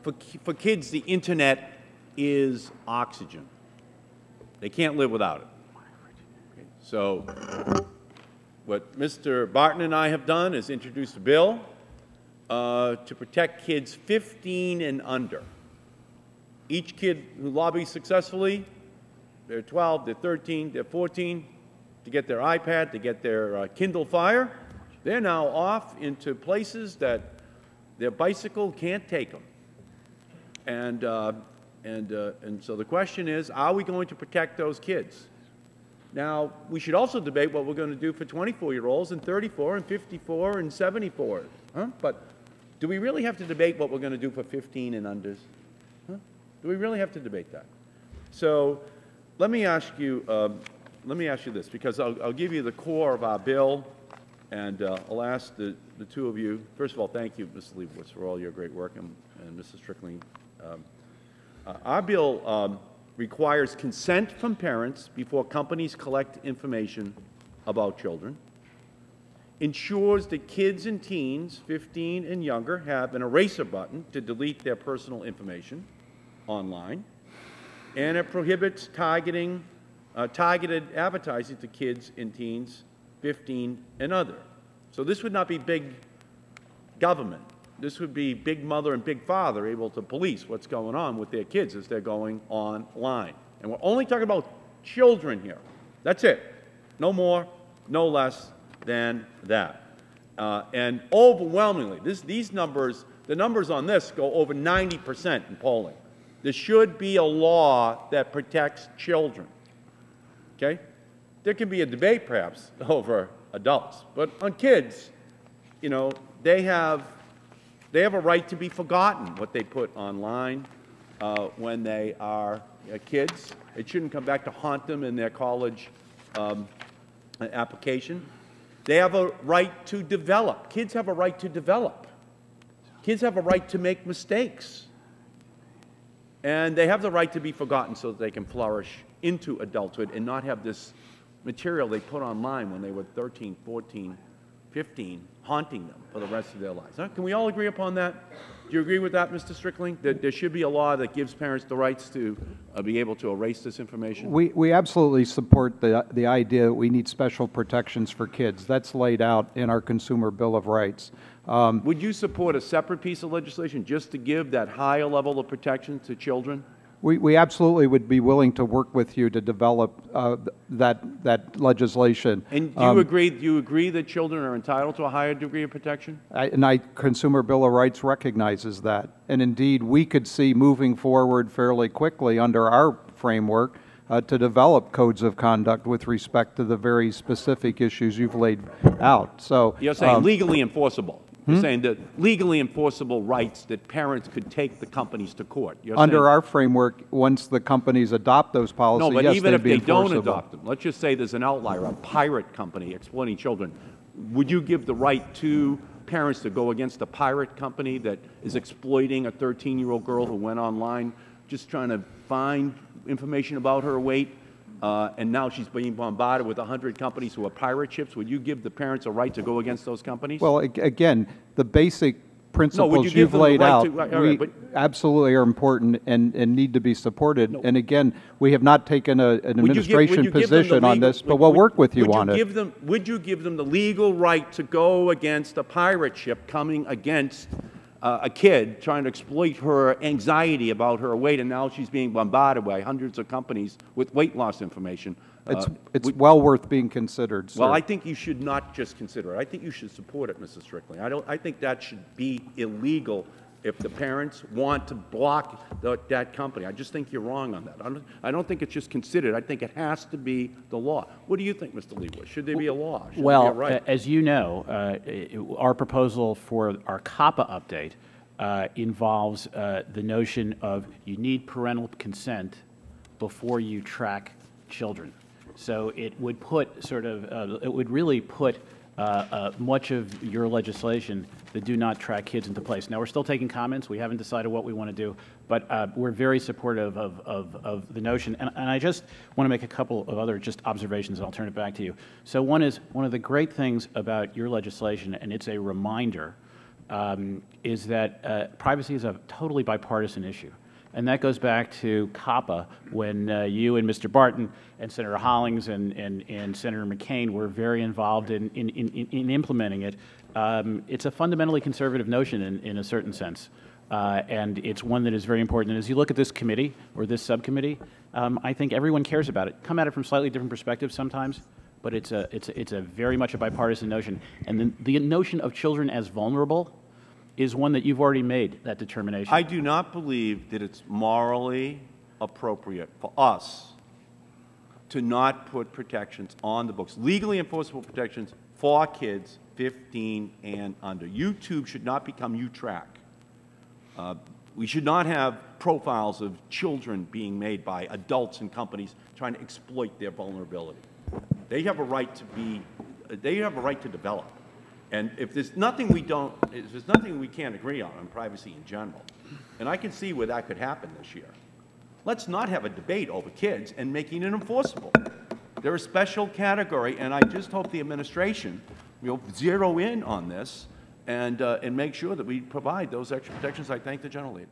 for kids, the internet is oxygen. They can't live without it. Okay. So what Mr. Barton and I have done is introduce a bill to protect kids 15 and under. Each kid who lobbies successfully, they're 12, they're 13, they're 14, to get their iPad, to get their Kindle Fire, they're now off into places that their bicycle can't take them. And so the question is, are we going to protect those kids? Now, we should also debate what we're going to do for 24-year-olds and 34 and 54 and 74. Huh? But do we really have to debate what we're going to do for 15 and unders? Huh? Do we really have to debate that? So let me ask you this, because I'll give you the core of our bill, and I'll ask the two of you. First of all, thank you, Mrs. Leibowitz, for all your great work, and Mrs. Strickling. Our bill requires consent from parents before companies collect information about children, ensures that kids and teens 15 and younger have an eraser button to delete their personal information online, and it prohibits targeted advertising to kids and teens 15 and under. So this would not be big government. This would be big mother and big father able to police what's going on with their kids as they're going online. And we're only talking about children here. That's it. No more, no less than that. And overwhelmingly, these numbers, the numbers on this go over 90% in polling. There should be a law that protects children. Okay? There can be a debate, perhaps, over adults. But on kids, you know, they have a right to be forgotten, what they put online when they are kids. It shouldn't come back to haunt them in their college application. They have a right to develop. Kids have a right to develop. Kids have a right to make mistakes. And they have the right to be forgotten so that they can flourish into adulthood and not have this material they put online when they were 13, 14, 15, haunting them for the rest of their lives. Huh? Can we all agree upon that? Do you agree with that, Mr. Strickling, that there should be a law that gives parents the rights to be able to erase this information? We absolutely support the idea that we need special protections for kids. That's laid out in our Consumer Bill of Rights. Would you support a separate piece of legislation just to give that higher level of protection to children? We absolutely would be willing to work with you to develop that legislation. And do you agree that children are entitled to a higher degree of protection? Consumer Bill of Rights recognizes that. And indeed, we could see moving forward fairly quickly under our framework to develop codes of conduct with respect to the very specific issues you've laid out. So you're saying legally enforceable. You're saying that legally enforceable rights that parents could take the companies to court. Under our framework, once the companies adopt those policies, no, but yes, even if they don't enforceable. adopt them, let's just say there's an outlier, a pirate company exploiting children. Would you give the right to parents to go against a pirate company that is exploiting a 13-year-old girl who went online just trying to find information about her weight? And now she's being bombarded with 100 companies who are pirate ships. Would you give the parents a right to go against those companies? Well, again, the basic principles you've laid out absolutely are important and need to be supported. No. And again, we have not taken an administration position on this, but we'll work with you on it. Would you give them the legal right to go against a pirate ship coming against a kid trying to exploit her anxiety about her weight, and now she's being bombarded by hundreds of companies with weight loss information? It's well worth being considered, sir. Well, I think you should not just consider it. I think you should support it, Mrs. Strickling. I think that should be illegal if the parents want to block that company. I just think you're wrong on that. I don't think it's just considered. I think it has to be the law. What do you think, Mr. Leibowitz? Should there be a law? Should there be a right? As you know, our proposal for our COPPA update involves the notion of you need parental consent before you track children. So it would put it would really put much of your legislation that do not track kids into place. Now, we're still taking comments. We haven't decided what we want to do, but we're very supportive of the notion. And I just want to make a couple of other just observations, and I'll turn it back to you. So one is, one of the great things about your legislation, and it's a reminder is that privacy is a totally bipartisan issue. And that goes back to COPPA, when you and Mr. Barton and Senator Hollings and Senator McCain were very involved in implementing it. It's a fundamentally conservative notion in a certain sense, and it's one that is very important. And as you look at this committee or this subcommittee, I think everyone cares about it. Come at it from slightly different perspectives sometimes, but it's a very much a bipartisan notion. And the notion of children as vulnerable is one that you've already made that determination. I do not believe that it's morally appropriate for us to not put protections on the books, legally enforceable protections for kids 15 and under. YouTube should not become U-Track. We should not have profiles of children being made by adults and companies trying to exploit their vulnerability. They have a right to develop. And if there's nothing if there's nothing we can't agree on privacy in general, and I can see where that could happen this year, let's not have a debate over kids and making it enforceable. They're a special category, and I just hope the administration will zero in on this and make sure that we provide those extra protections. I thank the gentlelady.